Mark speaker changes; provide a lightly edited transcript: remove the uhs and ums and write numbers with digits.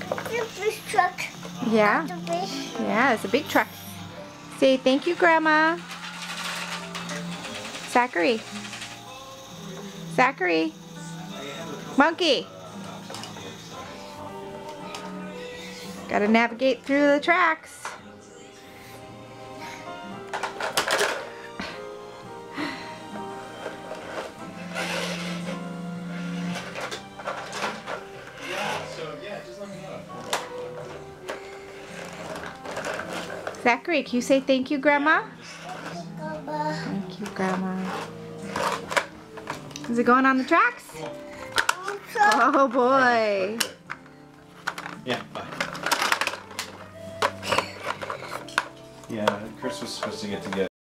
Speaker 1: The fish truck.
Speaker 2: Yeah.
Speaker 1: The fish.
Speaker 2: Yeah, it's a big truck. Say thank you, Grandma. Zachary. Zachary. Monkey. Gotta navigate through the tracks. Zachary, can you say thank you, Grandma? Thank you, Grandma. Is it going on the tracks? Oh boy.
Speaker 3: Yeah, bye. Yeah, Chris was supposed to get together.